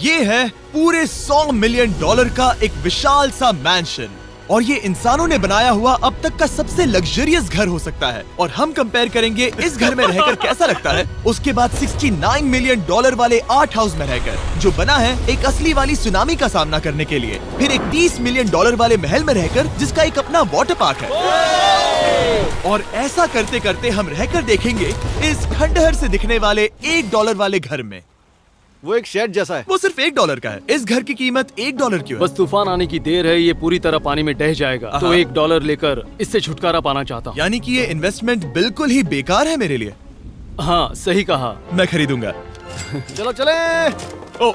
ये है पूरे $100 मिलियन का एक विशाल सा मैंशन, और ये इंसानों ने बनाया हुआ अब तक का सबसे लग्जरियस घर हो सकता है। और हम कंपेयर करेंगे इस घर में रहकर कैसा लगता है उसके बाद $69 मिलियन वाले आर्ट हाउस में रहकर, जो बना है एक असली वाली सुनामी का सामना करने के लिए। फिर एक $30 मिलियन वाले महल में रहकर जिसका एक अपना वाटर पार्क है। और ऐसा करते करते हम रहकर देखेंगे इस खंडहर से दिखने वाले $1 वाले घर में। वो एक शेड जैसा है। वो सिर्फ $1 का है। इस घर की कीमत $1 क्यों है? बस तूफान आने की देर है, ये पूरी तरह पानी में ढह जाएगा, तो $1 लेकर इससे छुटकारा पाना चाहता हूँ। यानी कि ये इन्वेस्टमेंट बिल्कुल ही बेकार है मेरे लिए। हाँ सही कहा। मैं खरीदूंगा। चलो चले। ओ,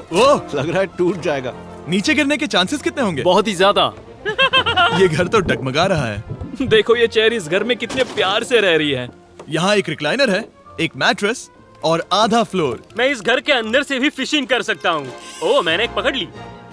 लग रहा है टूट जाएगा। नीचे गिरने के चांसेस कितने होंगे? बहुत ही ज्यादा। ये घर तो डगमगा रहा है। देखो ये चेयर इस घर में कितने प्यार से रह रही है। यहाँ एक रिक्लाइनर है, एक मैट्रेस और आधा फ्लोर। मैं इस घर के अंदर से भी फिशिंग कर सकता हूँ। ओह मैंने एक पकड़ ली।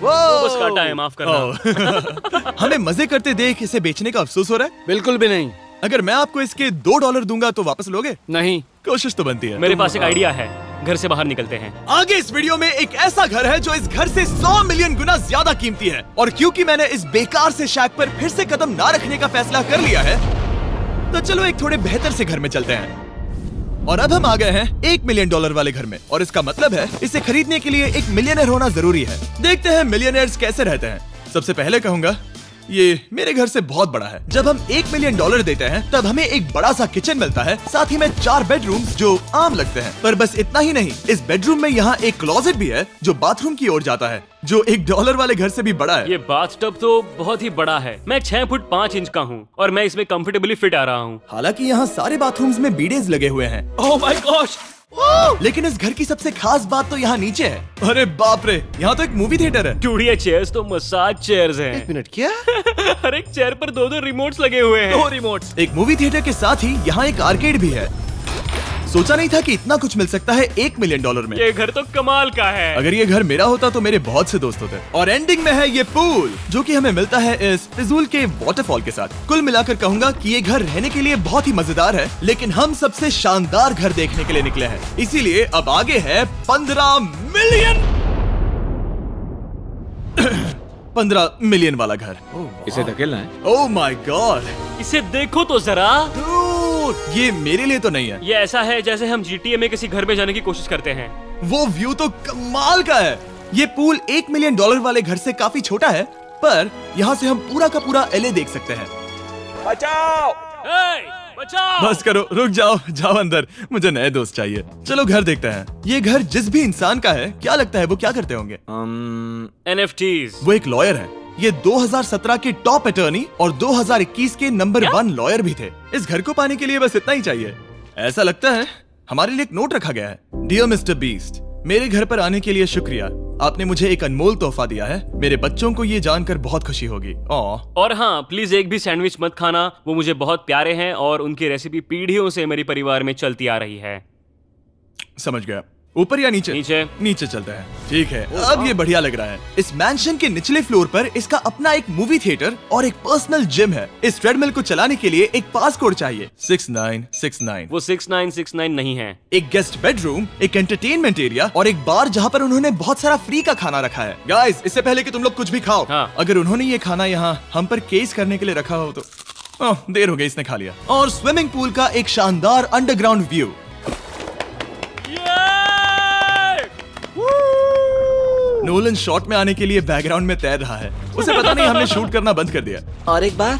बस काटा है, माफ करना। हमें मजे करते देख इसे बेचने का अफसोस हो रहा है? बिल्कुल भी नहीं। अगर मैं आपको इसके $2 दूंगा तो वापस लोगे? नहीं। कोशिश तो बनती है। मेरे पास एक आइडिया है, घर से बाहर निकलते हैं। आगे इस वीडियो में एक ऐसा घर है जो इस घर से 100 मिलियन गुना ज्यादा कीमती है, और क्योंकि मैंने इस बेकार से शैक पर फिर से कदम ना रखने का फैसला कर लिया है, तो चलो एक थोड़े बेहतर से घर में चलते हैं। और अब हम आ गए हैं $1 मिलियन वाले घर में, और इसका मतलब है इसे खरीदने के लिए एक मिलियनर होना जरूरी है। देखते हैं मिलियनर्स कैसे रहते हैं। सबसे पहले कहूंगा ये मेरे घर से बहुत बड़ा है। जब हम $1 मिलियन देते हैं तब हमें एक बड़ा सा किचन मिलता है, साथ ही में 4 बेडरूम्स जो आम लगते हैं। पर बस इतना ही नहीं, इस बेडरूम में यहाँ एक क्लोजेट भी है जो बाथरूम की ओर जाता है, जो $1 वाले घर से भी बड़ा है। ये बाथटब तो बहुत ही बड़ा है। मैं 6 फुट 5 इंच का हूँ और मैं इसमें कंफर्टेबली फिट आ रहा हूँ। हालांकि यहाँ सारे बाथरूम्स में बीडेज लगे हुए हैं। Oh my gosh! लेकिन इस घर की सबसे खास बात तो यहाँ नीचे है। अरे बाप रे, यहाँ तो एक मूवी थिएटर है। टूड, ये चेयर्स तो मसाज चेयर्स हैं। 1 मिनट क्या? हर एक चेयर पर 2-2 रिमोट्स लगे हुए हैं। 2 रिमोट्स। एक मूवी थिएटर के साथ ही यहाँ एक आर्केड भी है। सोचा नहीं था कि इतना कुछ मिल सकता है $1 मिलियन में। ये घर तो कमाल का है। अगर ये घर मेरा होता तो मेरे बहुत से दोस्त होते। और एंडिंग में है ये पूल, जो कि हमें मिलता है इस फिजूल के वाटरफॉल के साथ। कुल मिलाकर कहूंगा कि ये घर रहने के लिए बहुत ही मजेदार है, लेकिन हम सबसे शानदार घर देखने के लिए निकले हैं, इसीलिए अब आगे है 15 मिलियन वाला घर। इसे धकेलना है। ओह माय गॉड, इसे देखो तो जरा। ये मेरे लिए तो नहीं है। ये ऐसा है जैसे हम GTA में किसी घर में जाने की कोशिश करते हैं। वो व्यू तो कमाल का है। ये पूल $1 मिलियन वाले घर से काफी छोटा है, पर यहाँ से हम पूरा का पूरा LA देख सकते हैं। बचाओ! बचाओ! बस करो, रुक जाओ, जाओ अंदर, मुझे नए दोस्त चाहिए। चलो घर देखते हैं। ये घर जिस भी इंसान का है, क्या लगता है वो क्या करते होंगे? NFTs। वो एक लॉयर है। ये 2017 के टॉप अटर्नी और 2021 के नंबर 1 लॉयर भी थे। इस घर को पाने के लिए बस इतना ही चाहिए। ऐसा लगता है हमारे लिए एक नोट रखा गया है। डियर मिस्टर बीस्ट, मेरे घर पर आने के लिए शुक्रिया। आपने मुझे एक अनमोल तोहफा दिया है। मेरे बच्चों को ये जानकर बहुत खुशी होगी। और हाँ, प्लीज एक भी सैंडविच मत खाना, वो मुझे बहुत प्यारे हैं और उनकी रेसिपी पीढ़ियों से मेरे परिवार में चलती आ रही है। समझ गया। ऊपर या नीचे? नीचे। नीचे चलते हैं। ठीक है, अब ये बढ़िया लग रहा है। इस मैंशन के निचले फ्लोर पर इसका अपना एक मूवी थिएटर और एक पर्सनल जिम है। इस ट्रेडमिल को चलाने के लिए एक पास कोड चाहिए, 6969। वो 6969 नहीं है। एक गेस्ट बेडरूम, एक एंटरटेनमेंट एरिया और एक बार जहाँ पर उन्होंने बहुत सारा फ्री का खाना रखा है। गाइस, इससे पहले कि तुम लोग कुछ भी खाओ, हाँ। अगर उन्होंने ये खाना यहाँ हम पर केस करने के लिए रखा हो तो देर हो गई, इसने खा लिया। और स्विमिंग पूल का एक शानदार अंडरग्राउंड व्यू। नोलन शॉट में आने के लिए बैकग्राउंड में तैर रहा है। उसे पता नहीं हमने शूट करना बंद कर दिया। और एक बार?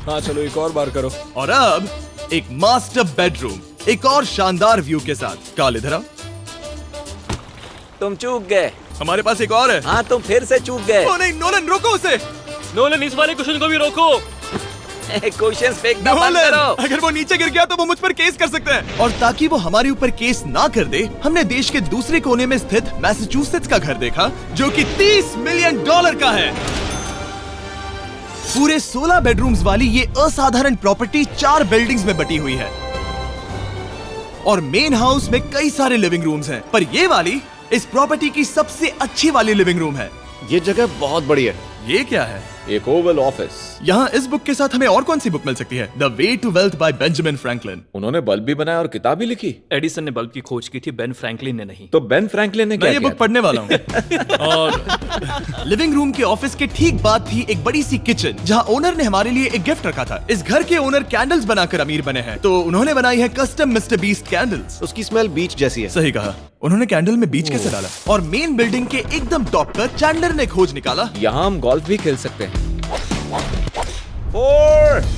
हाँ चलो एक और बार करो। और अब एक मास्टर बेडरूम, एक और शानदार व्यू के साथ। काल इधर आओ। तुम चूक गए। हमारे पास एक और है। हाँ तुम फिर से चूक गए। ओ नहीं, नोलन रोको उसे। नोलन, इस वाले क्वेश्चन को भी रोको। क्वेश्चन फेंकना बंद नोलन, करो। अगर वो नीचे गिर गया तो वो मुझ पर केस कर सकते हैं। और ताकि वो हमारे ऊपर केस ना कर दे, हमने देश के दूसरे कोने में स्थित मैसाचुसेट्स का घर देखा, जो कि $30 मिलियन का है। पूरे 16 बेडरूम्स वाली ये असाधारण प्रॉपर्टी 4 बिल्डिंग्स में बटी हुई है, और मेन हाउस में कई सारे लिविंग रूम्स हैं, पर ये वाली इस प्रॉपर्टी की सबसे अच्छी वाली लिविंग रूम है। ये जगह बहुत बड़ी है। ये क्या है? एक ओवल ऑफिस। यहाँ इस बुक के साथ हमें और कौन सी बुक मिल सकती है? The way to wealth by Benjamin Franklin. उन्होंने बल्ब भी बनाया और किताब भी लिखी। एडिसन ने बल्ब की खोज की थी, बेन फ्रैंकलिन ने नहीं। तो बेन फ्रैंकलिन ने क्या मैं ये किया बुक पढ़ने वाला हूँ। और लिविंग रूम के ऑफिस के ठीक बाद थी एक बड़ी सी किचन जहाँ ओनर ने हमारे लिए एक गिफ्ट रखा था। इस घर के ओनर कैंडल्स बनाकर अमीर बने हैं, तो उन्होंने बनाई है कस्टम मिस्टर बीस्ट कैंडल्स। उसकी स्मेल बीच जैसी है। सही कहा। उन्होंने कैंडल में बीच कैसे डाला? और मेन बिल्डिंग के एकदम टॉप पर चैंडलर ने खोज निकाला। यहाँ हम गोल्फ भी खेल सकते हैं।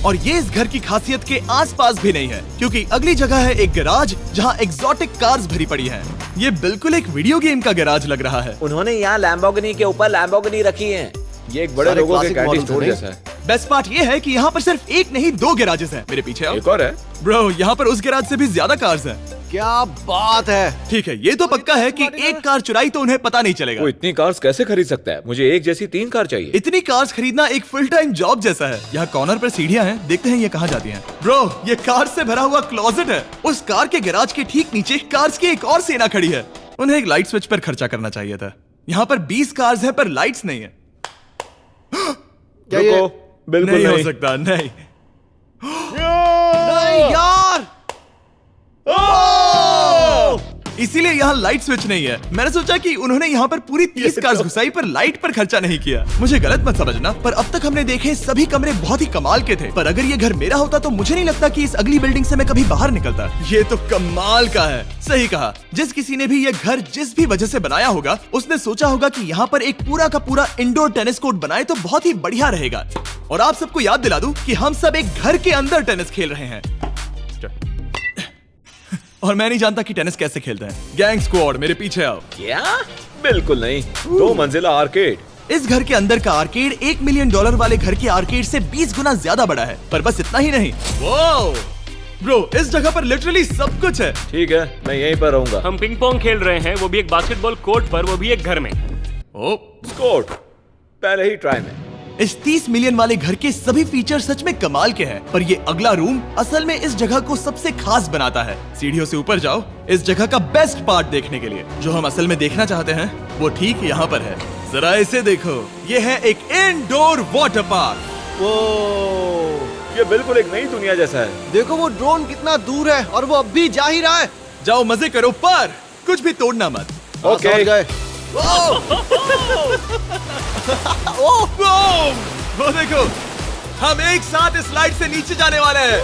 और ये इस घर की खासियत के आसपास भी नहीं है, क्योंकि अगली जगह है एक गैराज जहाँ एग्जॉटिक कार्स भरी पड़ी हैं। ये बिल्कुल एक वीडियो गेम का गैराज लग रहा है। उन्होंने यहाँ लैम्बोर्गिनी के ऊपर लैम्बोर्गिनी रखी है। ये एक बड़े सारे लोगों के classic कैंडी models स्टोर हैं, जैसा है। बेस्ट पार्ट ये है कि यहाँ पर सिर्फ एक नहीं 2 गैराजेस हैं। मेरे पीछे आओ। एक और है। ब्रो, यहाँ पर उस गैराज से भी ज्यादा कार्स हैं। क्या बात है। ठीक है, ये तो पक्का है कि एक कार चुराई तो उन्हें पता नहीं चलेगा। वो इतनी कार्स कैसे खरीद सकता है? मुझे एक जैसी 3 कार चाहिए। इतनी कार्स खरीदना एक फुल टाइम जॉब जैसा है। यहाँ कॉर्नर पर सीढ़ियाँ हैं, देखते हैं ये कहाँ जाती हैं। ब्रो, ये कार से भरा हुआ क्लोजेट है। उस कार के गैराज के ठीक नीचे कार्स की एक और सेना खड़ी है। उन्हें एक लाइट स्विच पर खर्चा करना चाहिए था। यहाँ पर 20 कार्स हैं पर लाइट्स नहीं है। क्या ये? रुको, बिल्कुल नहीं हो नहीं। सकता, नहीं। नहीं यार। इसीलिए यहाँ लाइट स्विच नहीं है। मैंने सोचा कि उन्होंने यहाँ पर पूरी 30 कार्स घुसाई पर लाइट पर खर्चा नहीं किया। मुझे गलत मत समझना, पर अब तक हमने देखे सभी कमरे बहुत ही कमाल के थे। पर अगर ये घर मेरा होता तो मुझे नहीं लगता कि इस अगली बिल्डिंग से मैं कभी बाहर निकलता। ये तो कमाल का है। सही कहा। जिस किसी ने भी ये घर जिस भी वजह से बनाया होगा, उसने सोचा होगा कि यहाँ पर एक पूरा का पूरा इंडोर टेनिस कोर्ट बनाए तो बहुत ही बढ़िया रहेगा। और आप सबको याद दिला दूं कि हम सब एक घर के अंदर टेनिस खेल रहे हैं। और मैं नहीं जानता कि टेनिस कैसे खेलते हैं। गैंग स्क्वाड, मेरे पीछे आओ। क्या? बिल्कुल नहीं। 2 मंजिला आर्केड। इस घर के अंदर का आर्केड $1 मिलियन वाले घर के आर्केड से 20 गुना ज्यादा बड़ा है। पर बस इतना ही नहीं। वाओ ब्रो, इस जगह पर लिटरली सब कुछ है। ठीक है, मैं यहीं पर रहूंगा। हम पिंग पोंग खेल रहे हैं, वो भी एक बास्केटबॉल कोर्ट पर, वो भी एक घर में। ओ, स्कोर पहले ही ट्राई में। इस 30 मिलियन वाले घर के सभी फीचर सच में कमाल के हैं, पर ये अगला रूम असल में इस जगह को सबसे खास बनाता है। सीढ़ियों से ऊपर जाओ इस जगह का बेस्ट पार्ट देखने के लिए। जो हम असल में देखना चाहते हैं वो ठीक यहाँ पर है। जरा इसे देखो, ये है एक इंडोर वाटर पार्क। वो ये बिल्कुल एक नई दुनिया जैसा है। देखो वो ड्रोन कितना दूर है और वो अब भी जा ही रहा है। जाओ मजे करो, पर कुछ भी तोड़ना मत। हाँ, समझ गए। वो देखो, हम एक साथ इस स्लाइड से नीचे जाने वाले हैं।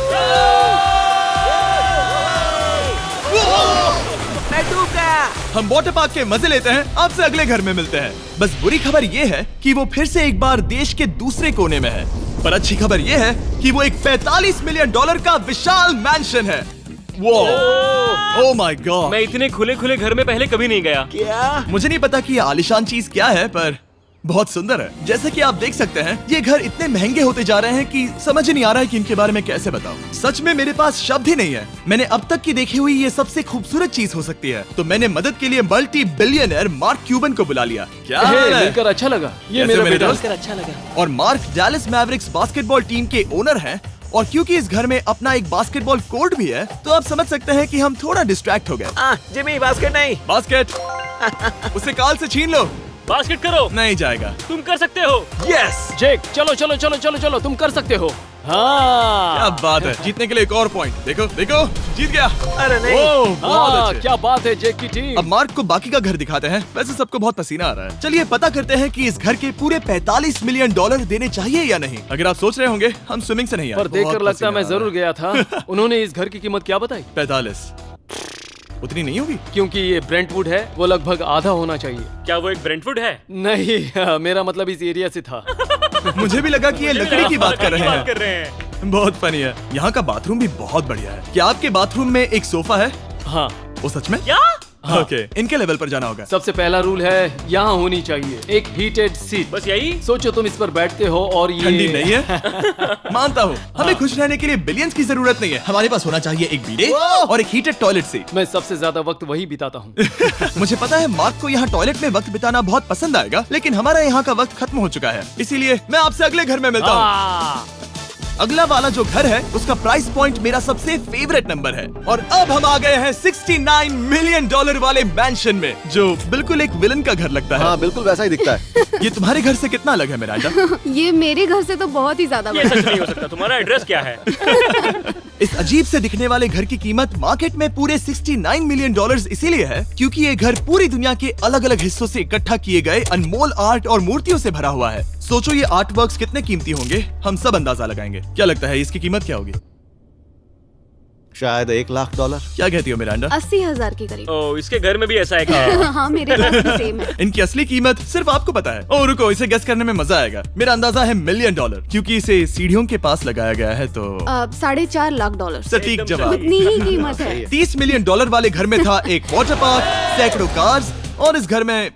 मैं डूब गया। हम वाटर पार्क के मजे लेते हैं। आपसे अगले घर में मिलते हैं। बस बुरी खबर ये है कि वो फिर से एक बार देश के दूसरे कोने में है। पर अच्छी खबर ये है कि वो एक $45 मिलियन का विशाल मैंशन है। Oh my God. मैं इतने खुले खुले घर में पहले कभी नहीं गया। क्या? मुझे नहीं पता कि ये आलीशान चीज क्या है, पर बहुत सुंदर है। जैसे कि आप देख सकते हैं, ये घर इतने महंगे होते जा रहे हैं कि समझ ही नहीं आ रहा है कि इनके बारे में कैसे बताऊं। सच में मेरे पास शब्द ही नहीं है। मैंने अब तक की देखी हुई ये सबसे खूबसूरत चीज हो सकती है। तो मैंने मदद के लिए मल्टी बिलियनर मार्क क्यूबन को बुला लिया। क्या हे, हाल है? मिलकर अच्छा लगा। ये कैसे मेरा मेरे बेटा। दोस्त? अच्छा लगा। और mark Dallas Mavericks basketball team के ओनर हैं। और क्योंकि इस घर में अपना एक बास्केटबॉल कोर्ट भी है, तो आप समझ सकते हैं कि हम थोड़ा डिस्ट्रैक्ट हो गए। जिमी, बास्केट नहीं। बास्केट उसे काल से छीन लो। बास्केट करो, नहीं जाएगा। तुम कर सकते हो। यस, जेक, चलो चलो चलो चलो चलो, तुम कर सकते हो। हाँ क्या बात है। जीतने के लिए एक और पॉइंट। देखो देखो, जीत गया। अरे नहीं। ओह, बहुत हाँ, अच्छे। क्या बात है जेक की टीम। अब मार्क को बाकी का घर दिखाते हैं। वैसे सबको बहुत पसीना आ रहा है। चलिए पता करते हैं कि इस घर के पूरे $45 मिलियन देने चाहिए या नहीं। अगर आप सोच रहे होंगे हम स्विमिंग से नहीं आए, पर देखकर बहुत लगता है मैं पसीना आ जरूर गया था। उन्होंने इस घर की कीमत क्या बताई? रहा है। 45 उतनी नहीं होगी। क्योंकि ये ब्रेंटवुड है, वो लगभग आधा होना चाहिए। क्या वो एक ब्रेंटफुड है? नहीं, मेरा मतलब इस एरिया से था। मुझे भी लगा कि ये लकड़ी की बात कर रहे बात कर हैं। रहे हैं। बहुत फनी है। यहाँ का बाथरूम भी बहुत बढ़िया है। क्या आपके बाथरूम में एक सोफा है? हाँ, वो सच में? क्या? ओके, इनके लेवल पर जाना होगा। सबसे पहला रूल है यहाँ होनी चाहिए एक हीटेड सीट। बस यही? सोचो तुम इस पर बैठते हो और ये ठंडी नहीं है। मानता हूँ, हमें खुश रहने के लिए बिलियंस की जरूरत नहीं है। हमारे पास होना चाहिए एक बीडे और एक हीटेड टॉयलेट सीट। मैं सबसे ज्यादा वक्त वही बिताता हूँ। मुझे पता है मार्क को यहाँ टॉयलेट में वक्त बिताना बहुत पसंद आएगा, लेकिन हमारा यहाँ का वक्त खत्म हो चुका है। इसीलिए मैं आपसे अगले घर में मिलता हूँ। अगला वाला जो घर है उसका प्राइस पॉइंट मेरा सबसे फेवरेट नंबर है। और अब हम आ गए हैं $69 मिलियन वाले मैंशन में, जो बिल्कुल एक विलन का घर लगता है। हाँ बिल्कुल वैसा ही दिखता है। ये तुम्हारे घर से कितना अलग है मिरांडा? ये मेरे घर से तो बहुत ही ज्यादा ये बड़ा सच नहीं हो सकता। तुम्हारा एड्रेस क्या है? इस अजीब से दिखने वाले घर की कीमत मार्केट में पूरे $69 मिलियन इसीलिए है क्योंकि ये घर पूरी दुनिया के अलग अलग हिस्सों से इकट्ठा किए गए अनमोल आर्ट और मूर्तियों से भरा हुआ है। सोचो ये आर्ट वर्क्स कितने कीमती होंगे, हम सब अंदाजा लगाएंगे। क्या लगता है इसकी कीमत क्या होगी? शायद $1 लाख। क्या कहती हो मिरांडा? 80,000 के करीब। ओ, इसके घर में भी ऐसा है क्या? हाँ मेरे पास भी सेम है। इनकी असली कीमत सिर्फ आपको पता है। ओ रुको, इसे गेस करने में मजा आएगा। मेरा अंदाजा है $1 मिलियन क्योंकि इसे सीढ़ियों के पास लगाया गया है तो $4.5 लाख। सटीक जवाब। उतनी ही कीमत है। $30 मिलियन वाले घर में था एक वाटर पार्क, सैकड़ों कार्स और इस घर में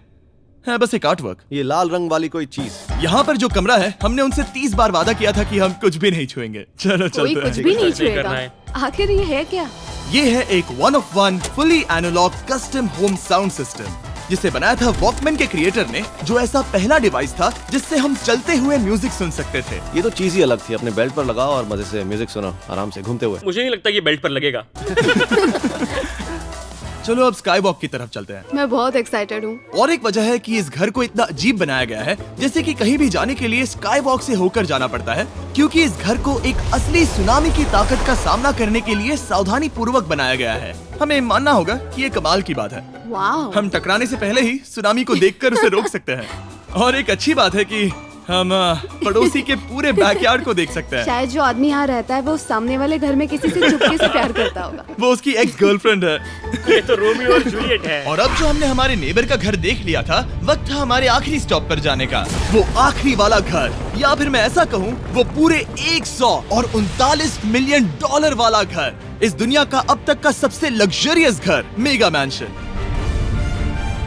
है बस एक आर्ट वर्क। ये लाल रंग वाली कोई चीज। यहाँ पर जो कमरा है हमने उनसे 30 बार वादा किया था कि हम कुछ भी नहीं छुएंगे। चलो कोई चलते कुछ हैं। भी नहीं सच नहीं करना छुएगा। है। आखिर ये है क्या? ये है एक 1 of 1 fully analog custom home sound system जिसे बनाया था वॉकमैन के क्रिएटर ने, जो ऐसा पहला डिवाइस था जिससे हम चलते हुए म्यूजिक सुन सकते थे। ये तो चीज ही अलग थी। अपने बेल्ट पर लगाओ और मजे से म्यूजिक सुनो आराम से घूमते हुए। मुझे नहीं लगता ये बेल्ट पर लगेगा। चलो अब स्काई वॉक की तरफ चलते हैं। मैं बहुत एक्साइटेड हूँ। और एक वजह है कि इस घर को इतना अजीब बनाया गया है जैसे कि कहीं भी जाने के लिए स्काई वॉक से होकर जाना पड़ता है, क्योंकि इस घर को एक असली सुनामी की ताकत का सामना करने के लिए सावधानी पूर्वक बनाया गया है। हमें मानना होगा कि ये कमाल की बात है। वाह। हम टकराने से पहले ही सुनामी को देखकर उसे रोक सकते हैं। और एक अच्छी बात है कि हम पड़ोसी के पूरे बैकयार्ड को देख सकते हैं। शायद जो आदमी यहाँ रहता है वो सामने वाले घर में किसी से चुपके से प्यार करता होगा। वो उसकी एक्स गर्लफ्रेंड है। ये तो रोमियो और जूलियट है। और अब जो हमने हमारे नेबर का घर देख लिया था, वक्त था हमारे आखिरी स्टॉप पर जाने का। वो आखिरी वाला घर, या फिर मैं ऐसा कहूँ वो पूरे 139 मिलियन वाला घर, इस दुनिया का अब तक का सबसे लग्जरियस घर, मेगा मैंशन।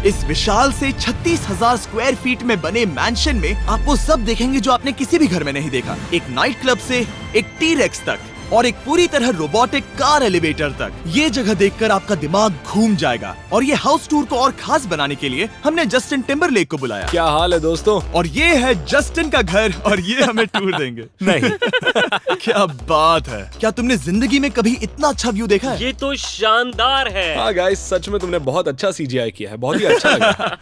इस विशाल से 36,000 स्क्वायर फीट में बने मैंशन में आप वो सब देखेंगे जो आपने किसी भी घर में नहीं देखा। एक नाइट क्लब से एक टी-रेक्स तक और एक पूरी तरह रोबोटिक कार एलिवेटर तक। ये जगह देखकर आपका दिमाग घूम जाएगा। और ये हाउस टूर को और खास बनाने के लिए हमने जस्टिन टिम्बरलेक को बुलाया। क्या हाल है दोस्तों? और ये है जस्टिन का घर और ये हमें टूर देंगे। नहीं। क्या बात है, क्या तुमने जिंदगी में कभी इतना अच्छा व्यू देखा है? ये तो शानदार है। हाँ गाइस, सच में तुमने बहुत अच्छा CGI किया है। बहुत ही अच्छा लगा।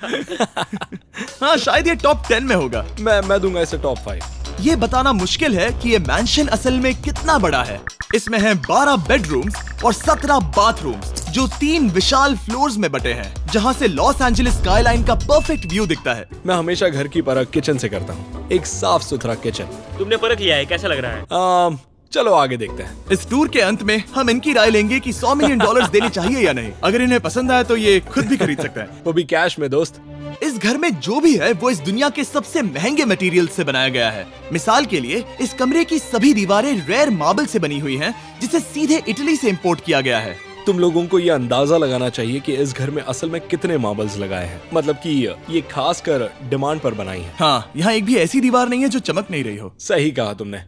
हाँ शायद ये टॉप 10 में होगा। मैं दूंगा इसे टॉप 5। ये बताना मुश्किल है कि ये मैंशन असल में कितना बड़ा है। इसमें है 12 बेडरूम्स और 17 बाथरूम्स जो 3 विशाल फ्लोर्स में बटे हैं, जहां से लॉस एंजलिस स्काईलाइन का परफेक्ट व्यू दिखता है। मैं हमेशा घर की परख किचन से करता हूँ। एक साफ सुथरा किचन। तुमने परख लिया है, कैसा लग रहा है? चलो आगे देखते हैं। इस टूर के अंत में हम इनकी राय लेंगे कि $100 मिलियन देने चाहिए या नहीं। अगर इन्हें पसंद आया तो ये खुद भी खरीद सकते हैं। वो भी कैश में दोस्त। इस घर में जो भी है वो इस दुनिया के सबसे महंगे मटेरियल से बनाया गया है। मिसाल के लिए इस कमरे की सभी दीवारें रेयर मार्बल से बनी हुई हैं, जिसे सीधे इटली से इंपोर्ट किया गया है। तुम लोगों को ये अंदाजा लगाना चाहिए कि इस घर में असल में कितने मार्बल्स लगाए हैं। मतलब कि ये खास कर डिमांड पर बनाई है। हाँ, यहाँ एक भी ऐसी दीवार नहीं है जो चमक नहीं रही हो। सही कहा तुमने।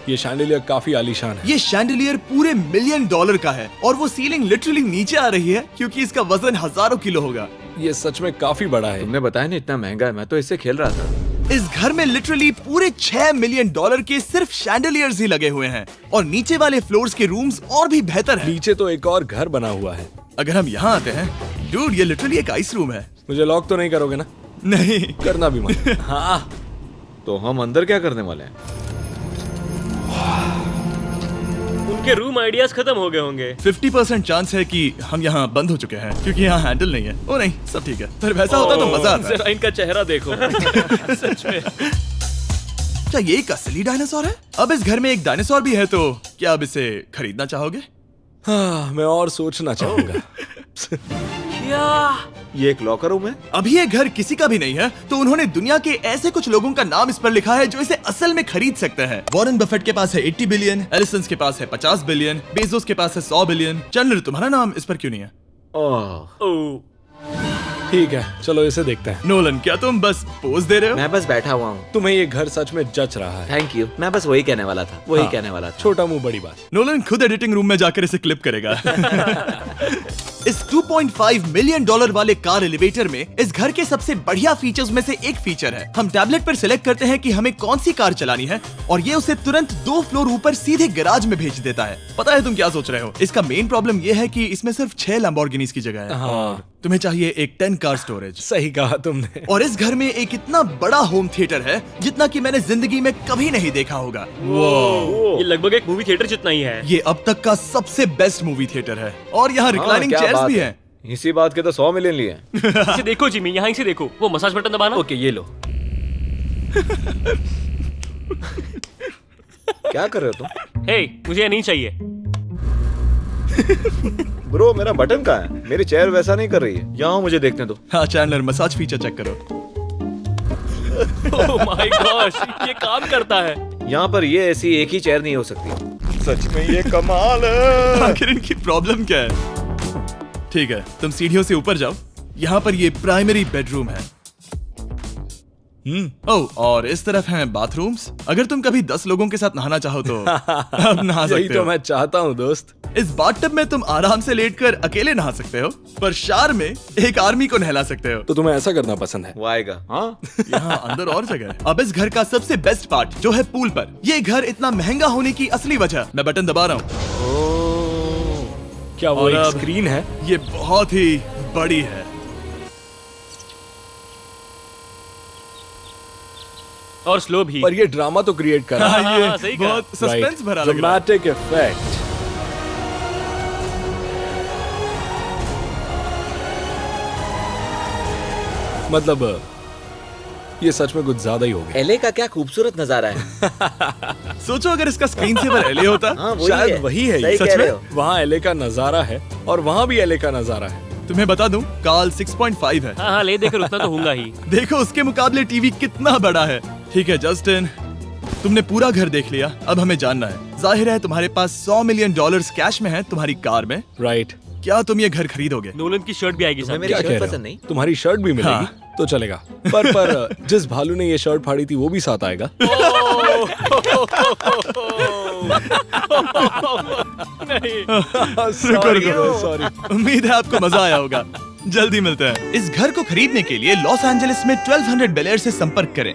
ये शैंडिलियर काफी आलीशान है। ये शैंडिलियर पूरे $1 मिलियन का है और वो सीलिंग लिटरली नीचे आ रही है क्योंकि इसका वजन हजारों किलो होगा। ये सच में काफी बड़ा है। तुमने बताया ना इतना महंगा है, मैं तो इससे खेल रहा था। इस घर में लिटरली पूरे $6 मिलियन के सिर्फ शैंडिलियर्स ही लगे हुए हैं और नीचे वाले फ्लोर्स के रूम्स और भी बेहतर हैं। नीचे तो एक और घर बना हुआ है। अगर हम यहाँ आते हैं, डूड, ये लिटरली एक आइस रूम है। मुझे लॉक तो नहीं करोगे ना? नहीं करना भी मत। हाँ, तो हम अंदर क्या करने वाले हैं? उनके रूम आइडियाज खत्म हो गए होंगे। 50% चांस है कि हम यहाँ बंद हो चुके हैं क्योंकि यहाँ हैंडल नहीं है। ओ नहीं, सब ठीक है। पर वैसा होता तो मजा आता। जरा इनका चेहरा देखो। सच में। क्या ये एक असली डायनासोर है? अब इस घर में एक डायनासोर भी है, तो क्या अब इसे खरीदना चाहोगे? हाँ, मैं और सोचना चाहूंगा। ये एक लॉकर रूम है? अभी ये घर किसी का भी नहीं है, तो उन्होंने दुनिया के ऐसे कुछ लोगों का नाम इस पर लिखा है जो इसे असल में खरीद सकते हैं। वॉरेन बफेट के पास है 80 बिलियन, एलिसन के पास है 50 बिलियन, बेजोस के पास है 100 बिलियन। चैंडलर, तुम्हारा नाम इस पर क्यों नहीं है? ओह, ठीक है, चलो इसे देखते हैं। नोलन, क्या तुम बस पोज दे रहे हो? मैं बस बैठा हुआ हूँ। तुम्हें ये घर सच में जच रहा है। Thank you. मैं बस वही कहने वाला था। वही कहने वाला था। छोटा मुंह बड़ी बात। नोलन खुद एडिटिंग रूम में जाकर इसे क्लिप करेगा। इस $2.5 मिलियन वाले कार एलिवेटर में इस घर के सबसे बढ़िया फीचर्स में से एक फीचर है। हम टैबलेट पर सिलेक्ट करते हैं कि हमें कौन सी कार चलानी है और ये उसे तुरंत 2 फ्लोर ऊपर सीधे गैराज में भेज देता है। पता है तुम क्या सोच रहे हो? इसका मेन प्रॉब्लम ये है कि इसमें सिर्फ 6 लैम्बोर्गिनीज की जगह है। हाँ। तुम्हें चाहिए एक 10 कार स्टोरेज। सही कहा तुमने। और इस घर में एक इतना बड़ा होम थिएटर है जितना कि मैंने जिंदगी में कभी नहीं देखा होगा। ये लगभग एक मूवी थिएटर जितना ही है। ये अब तक का सबसे बेस्ट मूवी थिएटर है और यहाँ रिक्लाइनिंग क्या चेयर्स बात भी है। हैं। इसी बात के तो 100 मिलियन लिए हैं। इसे देखो जिमी, यहाँ इसे देखो, वो मसाज बटन दबाना। ओके ये लो। क्या कर रहे हो तुम? हे, मुझे ये नहीं चाहिए। ब्रो मेरा बटन कहाँ है? मेरी चेयर वैसा नहीं कर रही है। यहाँ मुझे देखने दो। हाँ चैंडलर, मसाज फीचर चेक करो। ओह माय गॉश, ये काम करता है। यहाँ पर ये ऐसी एक ही चेयर नहीं हो सकती। सच में ये कमाल है। आखिर इनकी प्रॉब्लम क्या है? ठीक है, तुम सीढ़ियों से ऊपर जाओ। यहाँ पर ये प्राइमरी बेडरूम है। ओह, और इस तरफ हैं बाथरूम्स। अगर तुम कभी 10 लोगों के साथ नहाना चाहो तो अब नहा यही सकते तो हो। मैं चाहता हूँ दोस्त। इस बाथटब में तुम आराम से लेटकर अकेले नहा सकते हो, पर शार में एक आर्मी को नहला सकते हो। तो तुम्हें ऐसा करना पसंद है? वो आएगा। हाँ यहाँ अंदर और जगह है। अब इस घर का सबसे बेस्ट पार्ट जो है पूल पर। ये घर इतना महंगा होने की असली वजह, मैं बटन दबा रहा हूँ। क्या वो और एक अब- स्क्रीन है? ये बहुत ही बड़ी है। और स्लो भी। पर ये ड्रामा तो क्रिएट कर रहा है। हाँ, ये हाँ, सही कहा। बहुत सस्पेंस भरा लग रहा है। Dramatic effect. मतलब ये सच में कुछ ज्यादा ही हो गया। एले का क्या खूबसूरत नजारा है। सोचो अगर इसका स्क्रीन सेवर एलए होता। हाँ वही शायद है। वही है ये। सही सच कह में? रहे हो। वहाँ एले का नजारा है और वहाँ भी एले का नजारा है। तुम्हें बता दूं, काल 6.5 है। हाँ हाँ, ले देकर उतना तो होगा ही। देखो उसके मुकाबले टीवी कितना बड़ा है। ठीक है जस्टिन, तुमने पूरा घर देख लिया। अब हमें जानना है, जाहिर है तुम्हारे पास $100 मिलियन कैश में है तुम्हारी कार में। राइट। क्या तुम ये घर खरीदोगे? नोलन की शर्ट भी आएगी तुम्हें साथ। मेरी क्या शर्ट कह रहे पसंद हो? नहीं? तुम्हारी शर्ट भी मिलेगी हाँ। तो चलेगा। पर जिस भालू ने ये शर्ट फाड़ी थी वो भी साथ आएगा। सॉरी। उम्मीद है आपको मजा आया होगा। जल्दी मिलते हैं। इस घर को खरीदने के लिए लॉस एंजलिस में 1200 बेल एयर से संपर्क करें।